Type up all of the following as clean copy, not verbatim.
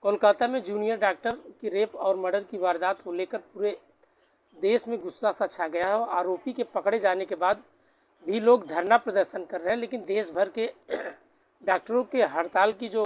कोलकाता में junior doctor की rape और मर्डर की वारदात को लेकर पूरे देश में गुस्सा सा छा गया है और आरोपी के पकड़े जाने के बाद भी लोग धरना प्रदर्शन कर रहे हैं। लेकिन देश भर के डॉक्टरों के हड़ताल की जो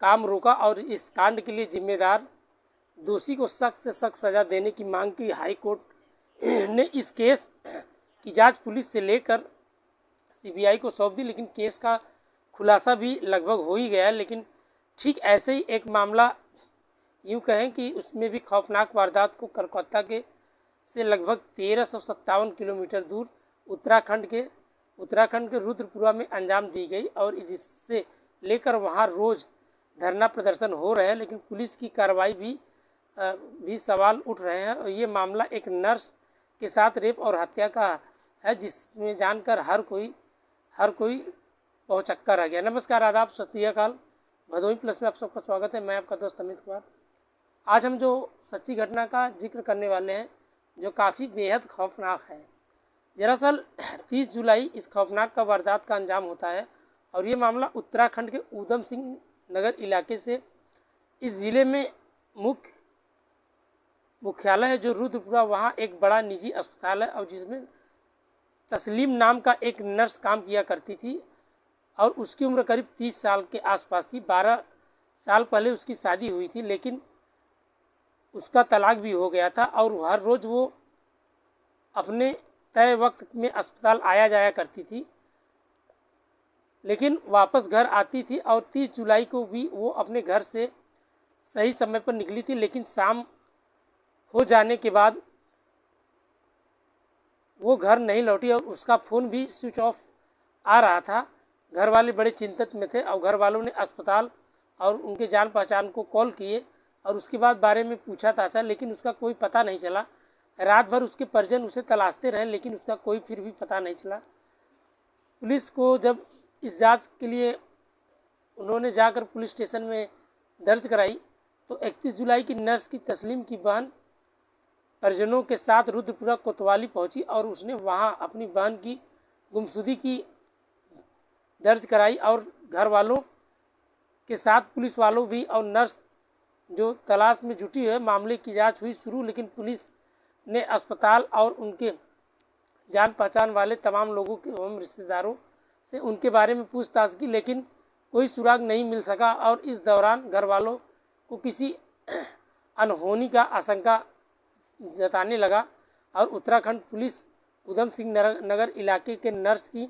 काम रोका और इस कांड के लिए जिम्मेदार दोषी को सख्त से सख्त सज़ा देने की मांग की हाई कोर्ट ने इस केस की जांच पुलिस से लेकर सीबीआई को सौंप दी। लेकिन केस का खुलासा भी लगभग हो ही गया है। लेकिन ठीक ऐसे ही एक मामला यूँ कहें कि उसमें भी खौफनाक वारदात को कोलकाता के से लगभग 1357 किलोमीटर दूर उत्तराखंड के रुद्रपुरा में अंजाम दी गई और जिससे लेकर वहाँ रोज़ धरना प्रदर्शन हो रहे हैं। लेकिन पुलिस की कार्रवाई भी सवाल उठ रहे हैं। और ये मामला एक नर्स के साथ रेप और हत्या का है, जिसमें जानकर हर कोई बहुचक्का रह गया। नमस्कार, आदाब, सत श्री अकाल। भदोही प्लस में आप सबका स्वागत है। मैं आपका दोस्त अमित कुमार। आज हम जो सच्ची घटना का जिक्र करने वाले हैं जो काफ़ी बेहद खौफनाक है। दरअसल 30 जुलाई इस खौफनाक का वारदात का अंजाम होता है और ये मामला उत्तराखंड के ऊधम सिंह नगर इलाके से। इस ज़िले में मुख्यालय है जो रुद्रपुरा, वहाँ एक बड़ा निजी अस्पताल है और जिसमें तस्लीम नाम का एक नर्स काम किया करती थी और उसकी उम्र करीब 30 साल के आसपास थी। 12 साल पहले उसकी शादी हुई थी, लेकिन उसका तलाक भी हो गया था और हर रोज़ वो अपने तय वक्त में अस्पताल आया जाया करती थी, लेकिन वापस घर आती थी। और 30 जुलाई को भी वो अपने घर से सही समय पर निकली थी, लेकिन शाम हो जाने के बाद वो घर नहीं लौटी और उसका फ़ोन भी स्विच ऑफ आ रहा था। घर वाले बड़े चिंतित में थे और घर वालों ने अस्पताल और उनके जान पहचान को कॉल किए और उसके बाद बारे में पूछा ताछा, लेकिन उसका कोई पता नहीं चला। रात भर उसके परिजन उसे तलाशते रहे, लेकिन उसका कोई फिर भी पता नहीं चला। पुलिस को जब इस जांच के लिए उन्होंने जाकर पुलिस स्टेशन में दर्ज कराई तो 31 जुलाई की नर्स की तस्लीम की बहन परिजनों के साथ रुद्रपुरा कोतवाली पहुंची और उसने वहां अपनी बहन की गुमशुदगी की दर्ज कराई और घर वालों के साथ पुलिस वालों भी और नर्स जो तलाश में जुटी है। मामले की जांच हुई शुरू, लेकिन पुलिस ने अस्पताल और उनके जान पहचान वाले तमाम लोगों के एवं रिश्तेदारों से उनके बारे में पूछताछ की, लेकिन कोई सुराग नहीं मिल सका। और इस दौरान घर वालों को किसी अनहोनी का आशंका जताने लगा और उत्तराखंड पुलिस ऊधम सिंह नगर इलाके के नर्स की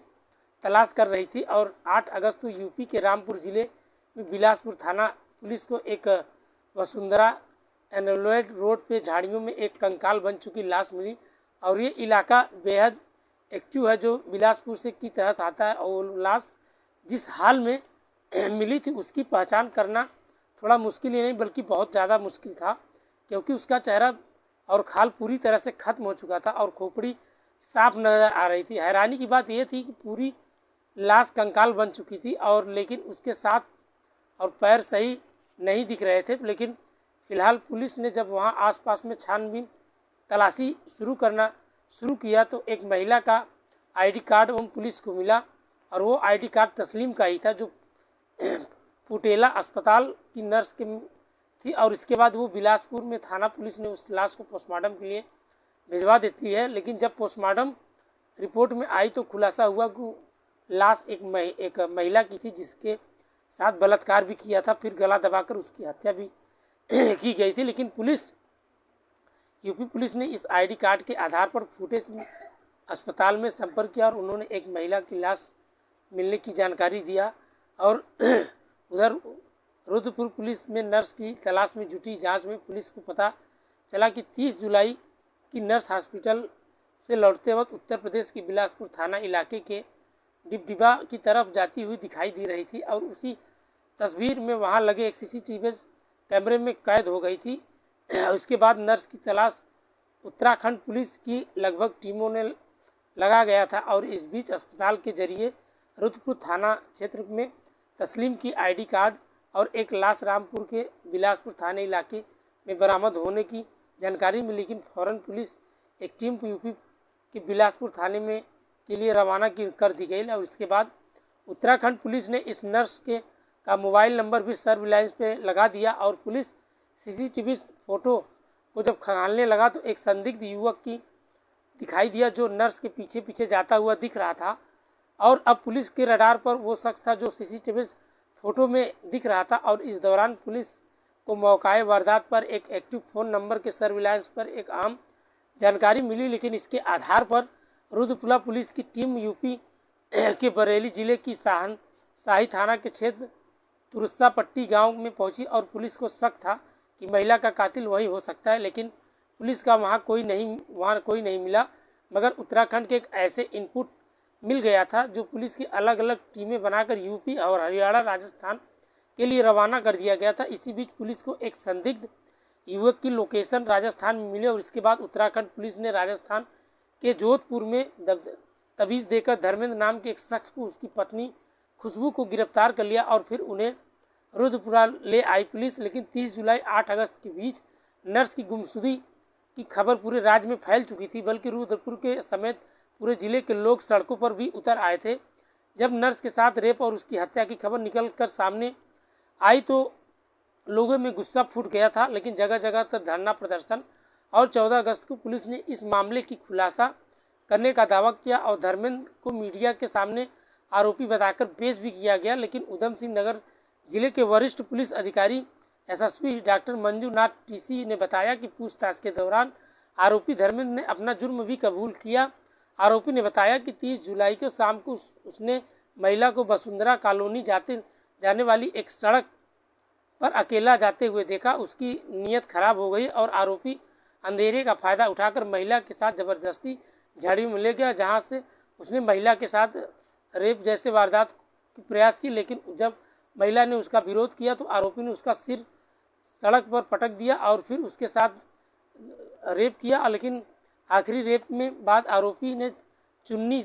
तलाश कर रही थी। और 8 अगस्त को यूपी के रामपुर जिले में बिलासपुर थाना पुलिस को एक वसुंधरा एनोलेड रोड पे झाड़ियों में एक कंकाल बन चुकी लाश मिली। और ये इलाका बेहद एक्टिव है जो बिलासपुर से की तहत आता है और लाश जिस हाल में मिली थी उसकी पहचान करना थोड़ा मुश्किल ही नहीं बल्कि बहुत ज़्यादा मुश्किल था, क्योंकि उसका चेहरा और खाल पूरी तरह से ख़त्म हो चुका था और खोपड़ी साफ नज़र आ रही थी। हैरानी की बात यह थी कि पूरी लाश कंकाल बन चुकी थी और लेकिन उसके साथ और पैर सही नहीं दिख रहे थे। लेकिन फिलहाल पुलिस ने जब वहां आसपास में छानबीन तलाशी शुरू किया तो एक महिला का आईडी कार्ड उन पुलिस को मिला और वो आईडी कार्ड तस्लीम का ही था जो पुटेला अस्पताल की नर्स के थी। और इसके बाद वो बिलासपुर में थाना पुलिस ने उस लाश को पोस्टमार्टम के लिए भिजवा देती है। लेकिन जब पोस्टमार्टम रिपोर्ट में आई तो खुलासा हुआ कि लाश एक महिला की थी जिसके साथ बलात्कार भी किया था, फिर गला दबाकर उसकी हत्या भी की गई थी। लेकिन यूपी पुलिस ने इस आईडी कार्ड के आधार पर फुटेज में अस्पताल में संपर्क किया और उन्होंने एक महिला की लाश मिलने की जानकारी दिया। और उधर रुद्रपुर पुलिस में नर्स की तलाश में जुटी जांच में पुलिस को पता चला कि 30 जुलाई की नर्स हॉस्पिटल से लौटते वक्त उत्तर प्रदेश के बिलासपुर थाना इलाके के डिबडिबा की तरफ जाती हुई दिखाई दे रही थी और उसी तस्वीर में वहां लगे एक सीसीटीवी कैमरे में कैद हो गई थी। उसके बाद नर्स की तलाश उत्तराखंड पुलिस की लगभग टीमों ने लगा गया था और इस बीच अस्पताल के जरिए रुद्रपुर थाना क्षेत्र में तस्लीम की आईडी कार्ड और एक लाश रामपुर के बिलासपुर थाने इलाके में बरामद होने की जानकारी मिली। लेकिन फौरन पुलिस एक टीम को यूपी के बिलासपुर थाने में के लिए रवाना कर दी गई और इसके बाद उत्तराखंड पुलिस ने इस नर्स के का मोबाइल नंबर भी सर्विलांस पे लगा दिया और पुलिस सीसीटीवी फोटो को जब खंगालने लगा तो एक संदिग्ध युवक की दिखाई दिया जो नर्स के पीछे पीछे जाता हुआ दिख रहा था और अब पुलिस के रडार पर वो शख्स था जो सीसीटीवी फोटो में दिख रहा था। और इस दौरान पुलिस को मौकाए वारदात पर एक एक्टिव फ़ोन नंबर के सर्विलांस पर एक अहम जानकारी मिली, लेकिन इसके आधार पर रुद्रपुरा पुलिस की टीम यूपी के बरेली जिले की शाही थाना के क्षेत्र तुरस्सा पट्टी गांव में पहुंची और पुलिस को शक था कि महिला का कातिल वही हो सकता है, लेकिन पुलिस का वहां कोई नहीं मिला। मगर उत्तराखंड के एक ऐसे इनपुट मिल गया था जो पुलिस की अलग अलग टीमें बनाकर यूपी और हरियाणा राजस्थान के लिए रवाना कर दिया गया था। इसी बीच पुलिस को एक संदिग्ध युवक की लोकेशन राजस्थान में मिली और इसके बाद उत्तराखंड पुलिस ने राजस्थान के जोधपुर में तवीज़ देकर धर्मेंद्र नाम के एक शख्स को उसकी पत्नी खुशबू को गिरफ्तार कर लिया और फिर उन्हें रुद्रपुरा ले आई पुलिस। लेकिन 30 जुलाई 8 अगस्त के बीच नर्स की गुमशुदगी की खबर पूरे राज्य में फैल चुकी थी, बल्कि रुद्रपुर के समेत पूरे जिले के लोग सड़कों पर भी उतर आए थे। जब नर्स के साथ रेप और उसकी हत्या की खबर निकल कर सामने आई तो लोगों में गुस्सा फूट गया था, लेकिन जगह जगह तक धरना प्रदर्शन और 14 अगस्त को पुलिस ने इस मामले की खुलासा करने का दावा किया और धर्मेंद्र को मीडिया के सामने आरोपी बताकर पेश भी किया गया। लेकिन उधम सिंह नगर जिले के वरिष्ठ पुलिस अधिकारी एसएसपी डॉक्टर मंजूनाथ टीसी ने बताया कि पूछताछ के दौरान आरोपी धर्मेंद्र ने अपना जुर्म भी कबूल किया। आरोपी ने बताया कि 30 जुलाई को शाम को उसने महिला को वसुंधरा कॉलोनी जाने वाली एक सड़क पर अकेला जाते हुए देखा। उसकी नीयत खराब हो गई और आरोपी अंधेरे का फ़ायदा उठाकर महिला के साथ ज़बरदस्ती झाड़ी में ले गया, जहां से उसने महिला के साथ रेप जैसे वारदात की प्रयास की। लेकिन जब महिला ने उसका विरोध किया तो आरोपी ने उसका सिर सड़क पर पटक दिया और फिर उसके साथ रेप किया। लेकिन आखिरी रेप में बाद आरोपी ने चुन्नी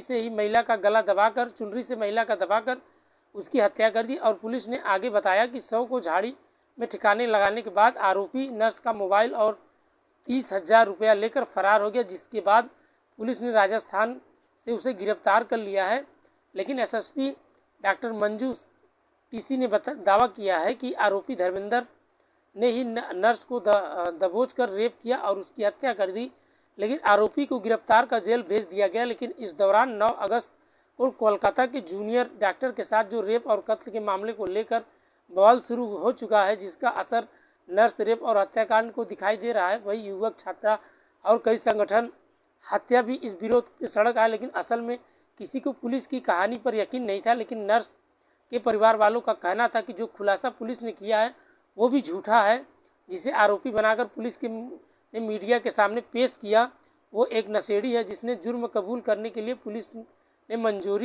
से महिला का गला दबाकर उसकी हत्या कर दी। और पुलिस ने आगे बताया कि शव को झाड़ी में ठिकाने लगाने के बाद आरोपी नर्स का मोबाइल और 30,000 रुपया लेकर फरार हो गया, जिसके बाद पुलिस ने राजस्थान से उसे गिरफ्तार कर लिया है। लेकिन एसएसपी डॉक्टर मंजू टीसी ने दावा किया है कि आरोपी धर्मेंद्र ने ही नर्स को दबोच कर रेप किया और उसकी हत्या कर दी। लेकिन आरोपी को गिरफ्तार कर जेल भेज दिया गया। लेकिन इस दौरान 9 अगस्त को कोलकाता के जूनियर डॉक्टर के साथ जो रेप और कत्ल के मामले को लेकर बवाल शुरू हो चुका है, जिसका असर नर्स रेप और हत्याकांड को दिखाई दे रहा है। वही युवक, छात्रा और कई संगठन हत्या भी इस विरोध पे सड़क आए, लेकिन असल में किसी को पुलिस की कहानी पर यकीन नहीं था। लेकिन नर्स के परिवार वालों का कहना था कि जो खुलासा पुलिस ने किया है वो भी झूठा है, जिसे आरोपी बनाकर पुलिस ने मीडिया के सामने पेश किया वो एक नशेड़ी है, जिसने जुर्म कबूल करने के लिए पुलिस ने मजबूर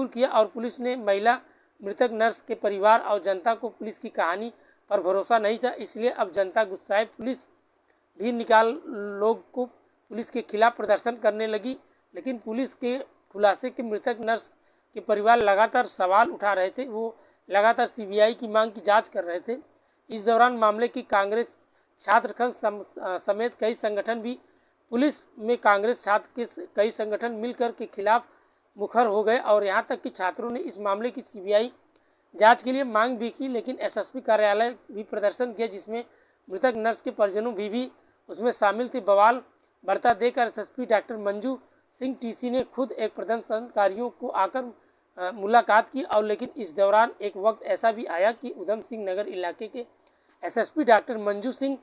किया। और पुलिस ने महिला मृतक नर्स के परिवार और जनता को पुलिस की कहानी पर भरोसा नहीं था, इसलिए अब जनता गुस्साए पुलिस भी निकाल लोग को पुलिस के खिलाफ प्रदर्शन करने लगी। लेकिन पुलिस के खुलासे के मृतक नर्स के परिवार लगातार सवाल उठा रहे थे, वो लगातार सीबीआई की मांग की जांच कर रहे थे। इस दौरान मामले की कांग्रेस छात्र समेत कई संगठन भी पुलिस में कांग्रेस छात्र के कई संगठन मिलकर के खिलाफ मुखर हो गए और यहाँ तक कि छात्रों ने इस मामले की सीबीआई जांच के लिए मांग भी की। लेकिन एसएसपी कार्यालय भी प्रदर्शन किया, जिसमें मृतक नर्स के परिजनों भी उसमें शामिल थे। बवाल बढ़ता देखकर SSP doctor Manju Singh TC ने खुद एक प्रदर्शनकारियों को आकर मुलाकात की। और लेकिन इस दौरान एक वक्त ऐसा भी आया कि उधम सिंह नगर इलाके के एसएसपी डॉक्टर मंजू सिंह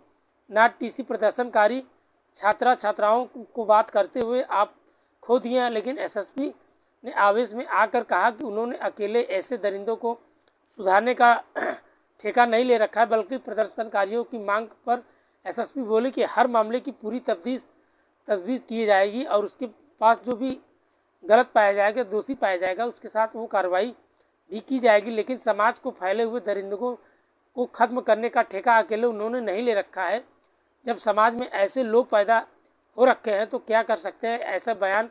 नाथ टीसी प्रदर्शनकारी छात्राओं को बात करते हुए आप खो दिए हैं। लेकिन एसएसपी ने आवेश में आकर कहा कि उन्होंने अकेले ऐसे दरिंदों को सुधारने का ठेका नहीं ले रखा है, बल्कि प्रदर्शनकारियों की मांग पर एसएसपी बोले कि हर मामले की पूरी तजदीद की जाएगी और उसके पास जो भी गलत पाया जाएगा, दोषी पाया जाएगा, उसके साथ वो कार्रवाई भी की जाएगी। लेकिन समाज को फैले हुए दरिंदों को ख़त्म करने का ठेका अकेले उन्होंने नहीं ले रखा है। जब समाज में ऐसे लोग पैदा हो रखे हैं तो क्या कर सकते हैं। ऐसा बयान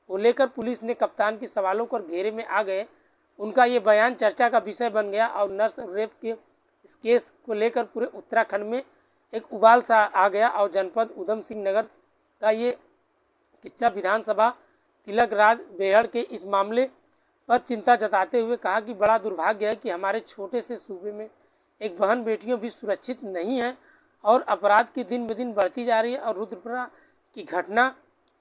को लेकर पुलिस ने कप्तान के सवालों पर घेरे में आ गए। उनका ये बयान चर्चा का विषय बन गया और नर्स रेप के इस केस को लेकर पूरे उत्तराखंड में एक उबाल सा आ गया। और जनपद उधम सिंह नगर का ये किच्चा विधानसभा तिलक राज बेहड़ के इस मामले पर चिंता जताते हुए कहा कि बड़ा दुर्भाग्य है कि हमारे छोटे से सूबे में एक बहन बेटियों भी सुरक्षित नहीं है और अपराध की दिन ब दिन बढ़ती जा रही है। और रुद्रपुरा की घटना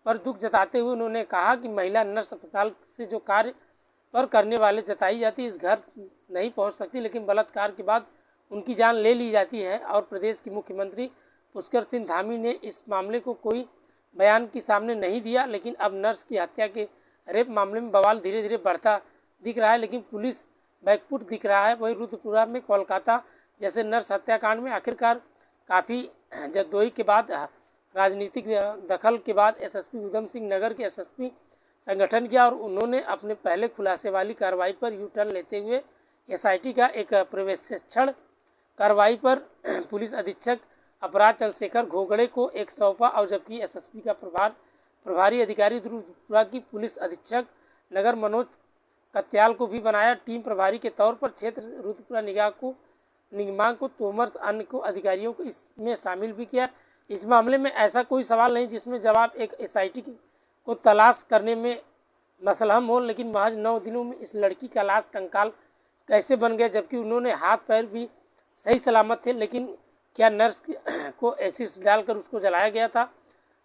पर दुख जताते हुए उन्होंने कहा कि महिला नर्स अस्पताल से जो कार्य पर करने वाले जताई जाती इस घर नहीं पहुंच सकती, लेकिन बलात्कार के बाद उनकी जान ले ली जाती है। और प्रदेश के मुख्यमंत्री पुष्कर सिंह धामी ने इस मामले को कोई बयान के सामने नहीं दिया, लेकिन अब नर्स की हत्या के रेप मामले में बवाल धीरे धीरे बढ़ता दिख रहा है, लेकिन पुलिस बैकफुट दिख रहा है। वही रुद्रपुरा में कोलकाता जैसे नर्स हत्याकांड में आखिरकार काफ़ी जद्दोजहद के बाद राजनीतिक दखल के बाद एसएसपी उधम सिंह नगर के एसएसपी संगठन किया और उन्होंने अपने पहले खुलासे वाली कार्रवाई पर यू टर्न लेते हुए एसआईटी का एक पर्यवेक्षण कार्रवाई पर पुलिस अधीक्षक अपराध चंद्रशेखर घोगड़े को एक सौंपा, और जबकि एसएसपी का प्रभारी अधिकारी रुद्रपुरा की पुलिस अधीक्षक नगर मनोज कत्याल को भी बनाया टीम प्रभारी के तौर पर। क्षेत्र रुद्रपुरा निगमांग को तोमर अन्य को अधिकारियों को इसमें शामिल भी किया। इस मामले में ऐसा कोई सवाल नहीं जिसमें जवाब एक एसआईटी को तलाश करने में मसलहम हो, लेकिन महज 9 दिनों में इस लड़की का लाश कंकाल कैसे बन गया, जबकि उन्होंने हाथ पैर भी सही सलामत थे। लेकिन क्या नर्स को एसिड डालकर उसको जलाया गया था?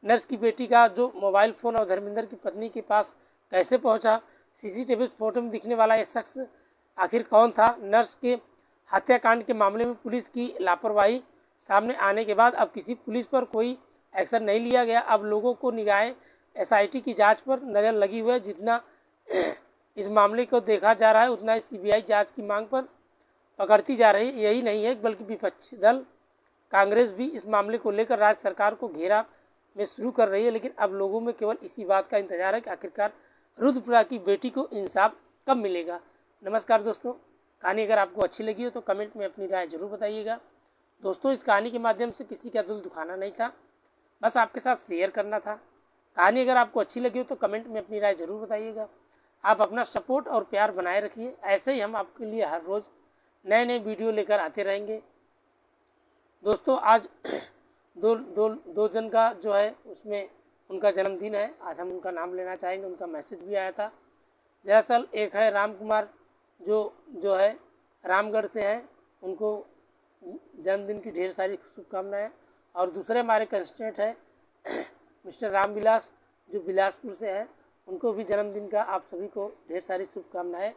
नर्स की बेटी का जो मोबाइल फ़ोन और धर्मेंद्र की पत्नी के पास कैसे पहुंचा? सीसीटीवी फोटो में दिखने वाला ये शख्स आखिर कौन था? नर्स के हत्याकांड के मामले में पुलिस की लापरवाही सामने आने के बाद अब किसी पुलिस पर कोई एक्शन नहीं लिया गया। अब लोगों को निगाहें एसआईटी की जांच पर नज़र लगी हुई है। जितना इस मामले को देखा जा रहा है उतना ही सीबीआई जांच की मांग पर पकड़ती जा रही है। यही नहीं है बल्कि विपक्षी दल कांग्रेस भी इस मामले को लेकर राज्य सरकार को घेरा में शुरू कर रही है। लेकिन अब लोगों में केवल इसी बात का इंतजार है कि आखिरकार रुद्रपुरा की बेटी को इंसाफ कब मिलेगा। नमस्कार दोस्तों, कहानी अगर आपको अच्छी लगी हो तो कमेंट में अपनी राय जरूर बताइएगा। दोस्तों, इस कहानी के माध्यम से किसी का दिल दुखाना नहीं था, बस आपके साथ शेयर करना था। कहानी अगर आपको अच्छी लगी हो तो कमेंट में अपनी राय जरूर बताइएगा। आप अपना सपोर्ट और प्यार बनाए रखिए, ऐसे ही हम आपके लिए हर रोज़ नए नए वीडियो लेकर आते रहेंगे। दोस्तों, आज दो जन का जो है उसमें उनका जन्मदिन है, आज हम उनका नाम लेना चाहेंगे। उनका मैसेज भी आया था। दरअसल एक है राम कुमार जो है रामगढ़ से हैं, उनको जन्मदिन की ढेर सारी शुभकामनाएं। और दूसरे हमारे कंस्टेंट है मिस्टर रामविलास जो बिलासपुर से हैं, उनको भी जन्मदिन का आप सभी को ढेर सारी शुभकामनाएं।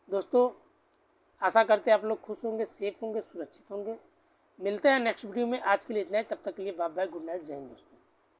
दोस्तों, आशा करते हैं आप लोग खुश होंगे, सेफ होंगे, सुरक्षित होंगे। मिलते हैं नेक्स्ट वीडियो में। आज के लिए इतना ही, तब तक के लिए बाय बाय, गुड नाइट, जय हिंद दोस्तों।